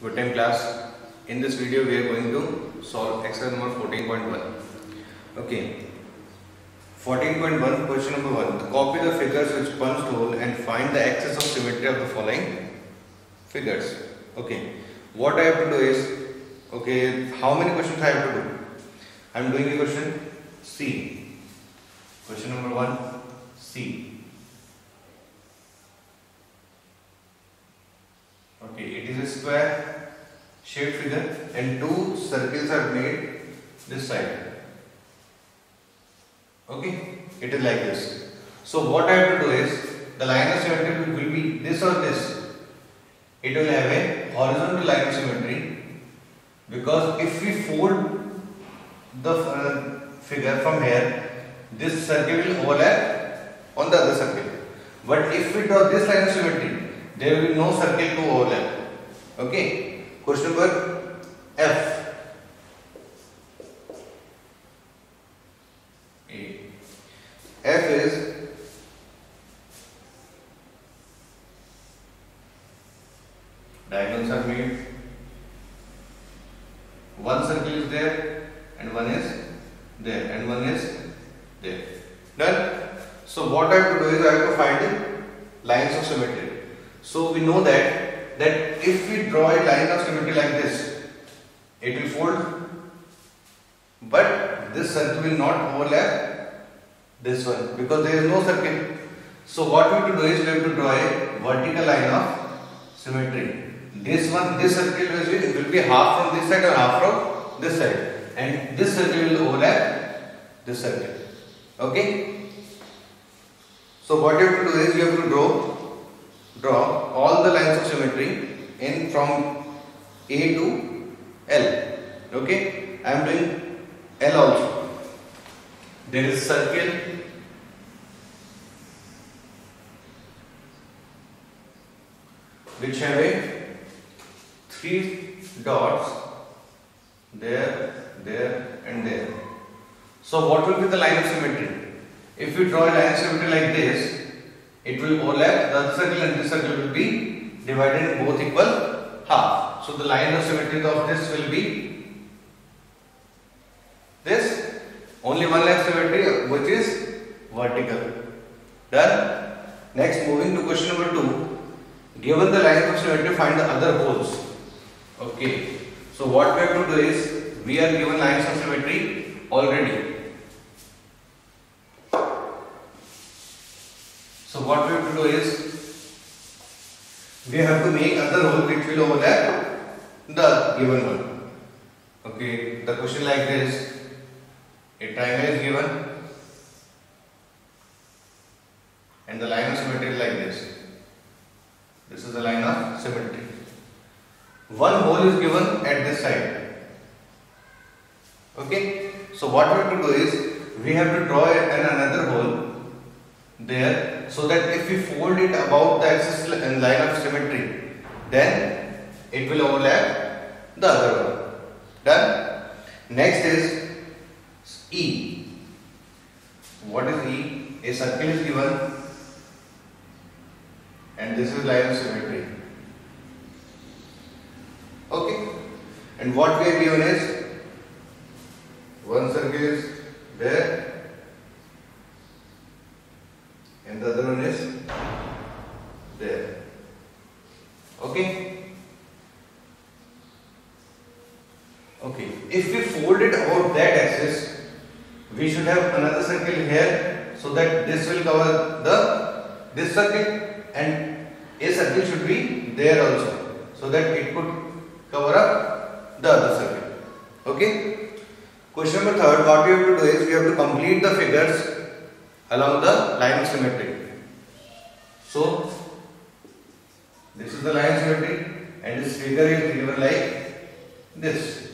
Good time class. In this video we are going to solve exercise number 14.1. Okay. 14.1 question number 1. Copy the figures which punched hole and find the axis of symmetry of the following figures. Okay. What I have to do is, okay, how many questions I have to do? I am doing the question C. Question number 1 C. Okay, it is a square shaped figure and two circles are made this side. Okay, it is like this. So what I have to do is, the line of symmetry will be this or this. It will have a horizontal line of symmetry, because if we fold the figure from here, this circle will overlap on the other circle. But if we draw this line of symmetry, there will be no circle to overlap. Okay. Question number F. F is diagonals are made. One circle is there and one is there and one is there. Done. So what I have to do is I have to find the lines of symmetry. So we know that if we draw a line of symmetry like this, it will fold, but this circle will not overlap this one because there is no circle. So what we have to do is we have to draw a vertical line of symmetry. This circle will be half from this side and half from this side, and this circle will overlap this circle. Okay. So what you have to do is you have to draw all the lines of symmetry in from A to L. Okay, I am doing L also. There is circle, which have a 3 dots there, and there. So what will be the line of symmetry? If we draw a line of symmetry like this, it will overlap the other circle and this circle will be divided in both equal half. So the line of symmetry of this will be this. Only one line of symmetry which is vertical. Done. Next, moving to question number 2. Given the line of symmetry, find the other holes. Okay. So what we have to do is, we are given lines of symmetry already. So what we have to do is, we have to make other hole which will overlap the given one. Okay, the question like this, a triangle is given and the line of symmetry is like this. This is the line of symmetry. One hole is given at this side. Okay, so what we have to do is, we have to draw another hole there, so that if we fold it about the axis and line of symmetry, then it will overlap the other one. Done. Next is E. What is E? A circle is given and this is line of symmetry. Okay. And what we are given is, one circle is there and the other one is there. Okay. Okay. If we fold it about that axis, we should have another circle here, so that this will cover this circle and a circle should be there also, so that it could cover up the other circle. Okay. Question number 3. What we have to do is, we have to complete the figures along the line of symmetry. So this is the line of symmetry and this figure is given like this.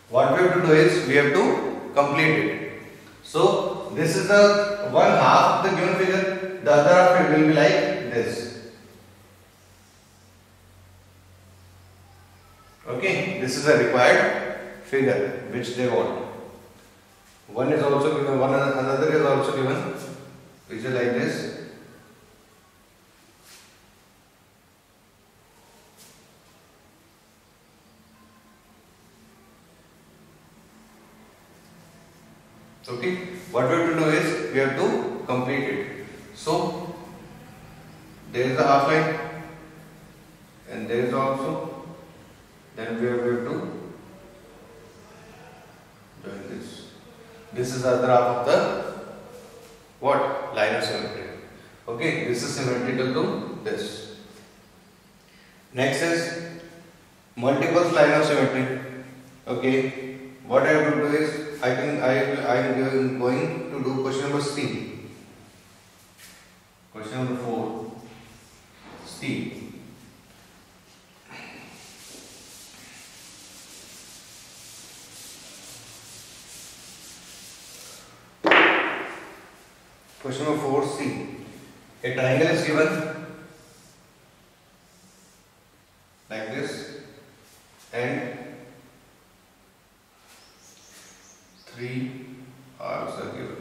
What we have to do is, we have to complete it. So this is the one half of the given figure, the other half will be like this. Okay, this is a required figure which they want. One is also given, another is also given, which is like this. Okay, what we have to do is we have to complete it. So there is a half line and there is also, then we have to join this. This is the other half of the what? Line of symmetry. Okay, this is symmetrical to this. Next is multiple line of symmetry. Okay, what I have to do is I am going to do question number C. Question number 4. C. Question number 4C. A triangle is given like this and 3 arcs are given.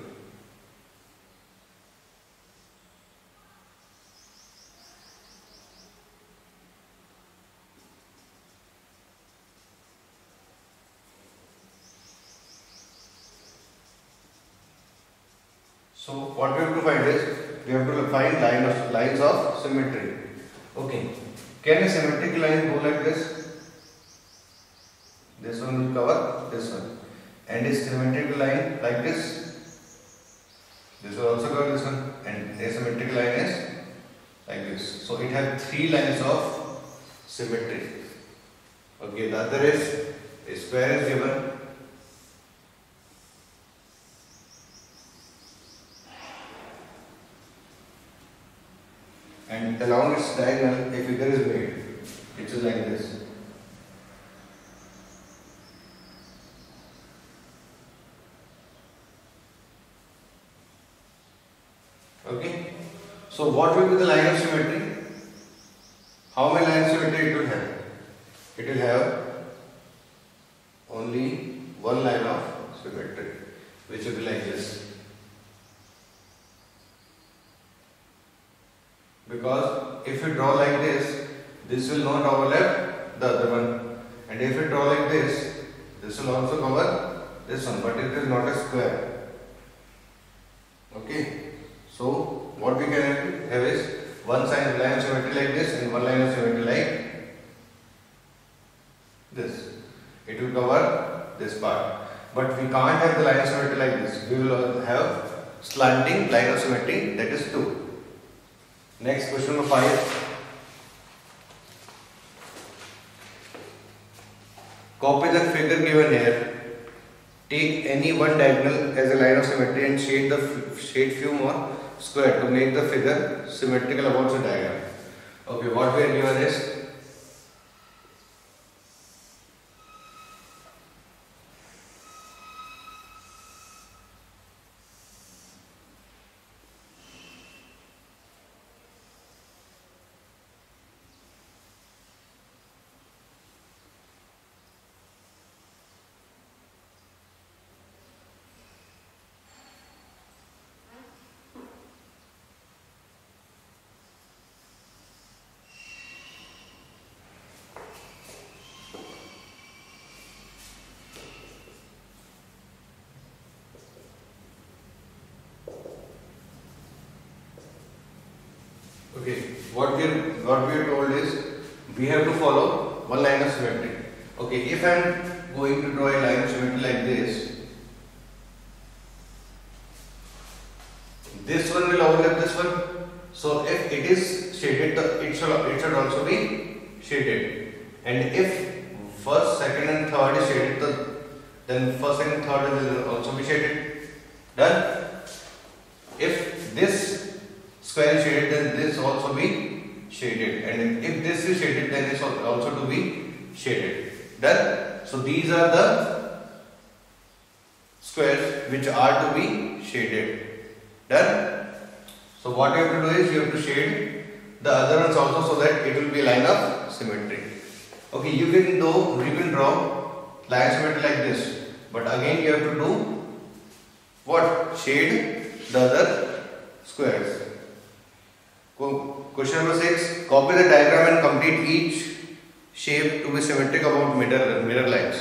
So what we have to find is we have to find lines of symmetry. Okay, can a symmetric line go like this? This one will cover this one, and a symmetric line like this. This will also cover this one, and a symmetric line is like this. So it has 3 lines of symmetry. Okay, the other is a square is given. And along its diagonal, a figure is made, which is like this. Okay. So what will be the line of symmetry? How many lines of symmetry it will have? It will have only one line of symmetry, which will be like this. Because if you draw like this will not overlap the other one, and if you draw like this will also cover this one, but it is not a square. Okay, so what we can have is one line of symmetry like this and one line of symmetry like this. It will cover this part, but we can't have the line of symmetry like this. We will have slanting line of symmetry, that is 2. Next, question number 5. Copy the figure given here. Take any one diagonal as a line of symmetry and shade few more square to make the figure symmetrical about the diagonal. Okay, what we are given is what we are told is we have to follow one line of symmetry. Okay, if I am going to draw a line of symmetry like this one will overlap this one. So if it is shaded, it should also be shaded. And if first, second, and third is shaded, then first, second, third will also be shaded. Done. If this square is shaded, then this also be shaded, and if this is shaded, then this also to be shaded. Done. So these are the squares which are to be shaded. Done. So what you have to do is you have to shade the other ones also, so that it will be a line of symmetry. Okay, you can draw line of symmetry like this, but again you have to do what? Shade the other squares. Question number 6. Copy the diagram and complete each shape to be symmetric about mirror lines.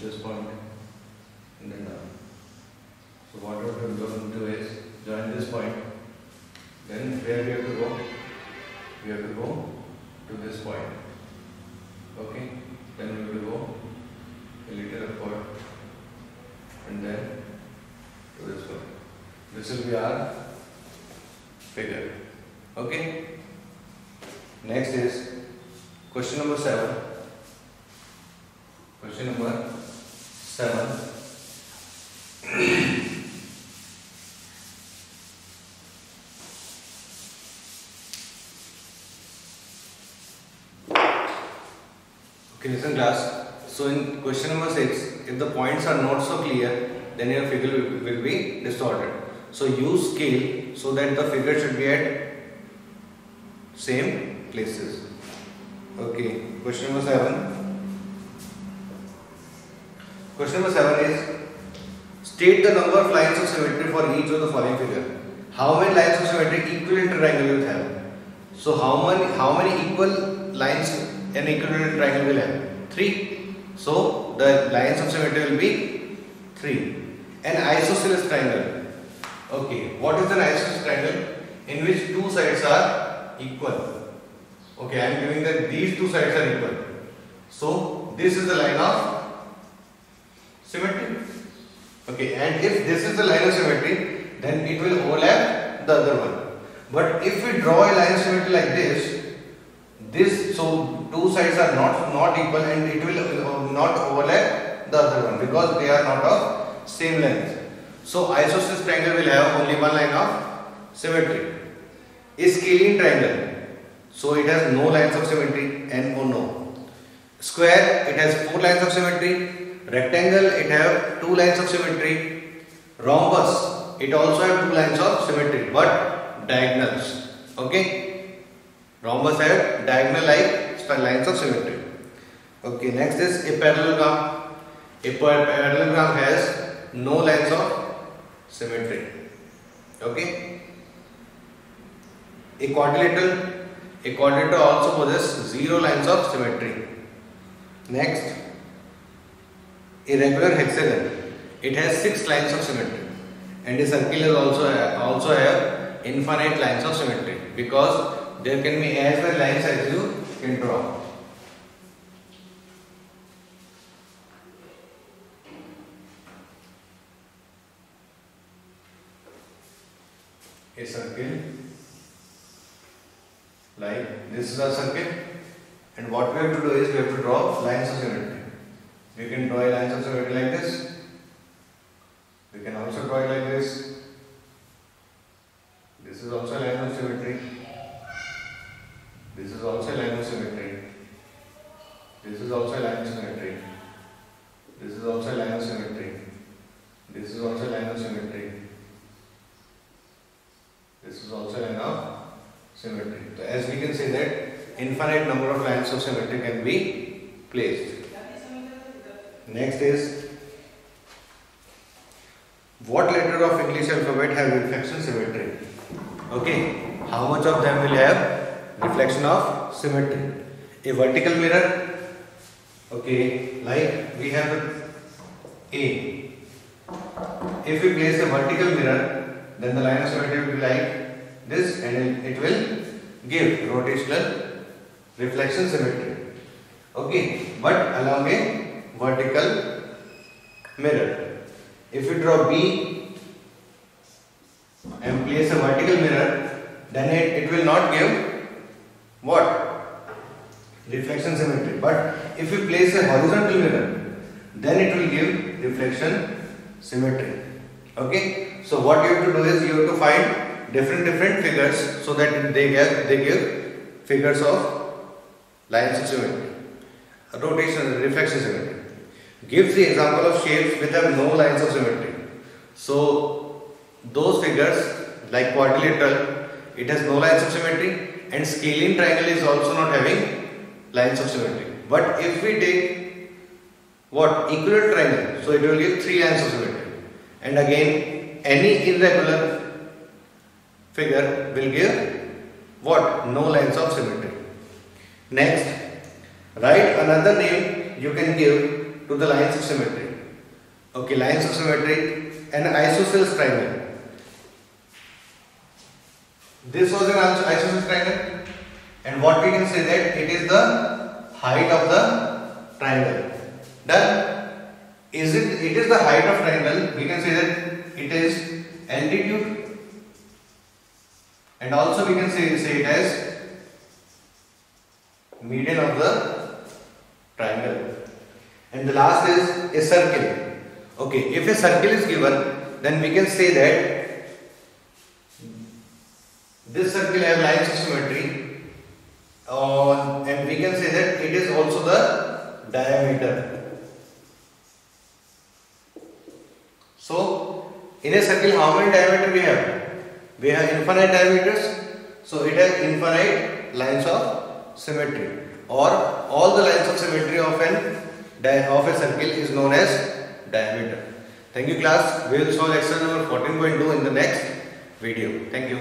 this point and then down. So what we are going to do is join this point. Then where we have to go? We have to go to this point. Okay. Then we will go a little upward and then to this point. This will be our figure. Okay. Next is question number 7. Question number 7. Okay, listen class. So in question number 6, if the points are not so clear, then your figure will be distorted. So use scale so that the figure should be at same places. Okay, question number 7. Question number 7 is state the number of lines of symmetry for each of the following figure. How many lines of symmetry equivalent triangle will have? So how many equal lines an equivalent triangle will have? 3. So the lines of symmetry will be 3. An isosceles triangle. Okay, what is an isosceles triangle? In which two sides are equal. Okay, I am giving that these two sides are equal. So this is the line of symmetry. Okay, and if this is the line of symmetry, then it will overlap the other one. But if we draw a line of symmetry like this, so two sides are not equal and it will not overlap the other one because they are not of same length. So isosceles triangle will have only one line of symmetry. A scalene triangle, so it has no lines of symmetry and no. Square, it has 4 lines of symmetry. Rectangle, it have 2 lines of symmetry. Rhombus, it also have 2 lines of symmetry but diagonals. Okay, rhombus have diagonal like lines of symmetry. Okay, next is a parallelogram. A parallelogram has no lines of symmetry. Okay, a quadrilateral also possesses 0 lines of symmetry. Next, a regular hexagon, it has 6 lines of symmetry, and a circle is also have infinite lines of symmetry because there can be as many lines as you can draw. A circle, like this is a circle, and what we have to do is we have to draw lines of symmetry. We can draw lines of symmetry like this. We can also draw it like this. This is also a line of symmetry. This is also a line of symmetry. This is also a line of symmetry. This is also a line of symmetry. This is also a line of symmetry. This is also a line of symmetry. So as we can say that infinite number of lines of symmetry can be placed. Next is, what letter of English alphabet have reflection symmetry? Okay, how much of them will have reflection of symmetry? A vertical mirror. Okay, like we have A. If we place a vertical mirror, then the line of symmetry will be like this and it will give rotational reflection symmetry. Okay, but along a vertical mirror. If you draw B and place a vertical mirror, then it will not give what? Reflection symmetry. But if you place a horizontal mirror, then it will give reflection symmetry. Okay, so what you have to do is you have to find different figures so that they give figures of lines of symmetry, rotation, reflection symmetry. Gives the example of shapes which have no lines of symmetry. So those figures like quadrilateral, it has no lines of symmetry, and scalene triangle is also not having lines of symmetry. But if we take what? Equilateral triangle, so it will give 3 lines of symmetry. And again, any irregular figure will give what? No lines of symmetry. Next, write another name you can give to the lines of symmetry. Okay, lines of symmetry, an isosceles triangle. This was an isosceles triangle, and what we can say that it is the height of the triangle. Done. It is the height of triangle. We can say that it is altitude, and also we can say it as median of the triangle. And the last is a circle. Okay, if a circle is given, then we can say that this circle has lines of symmetry, and we can say that it is also the diameter. So in a circle, how many diameter we have? We have infinite diameters, so it has infinite lines of symmetry, or all the lines of symmetry of a circle is known as diameter. Thank you class. We will solve exercise number 14.2 in the next video. Thank you.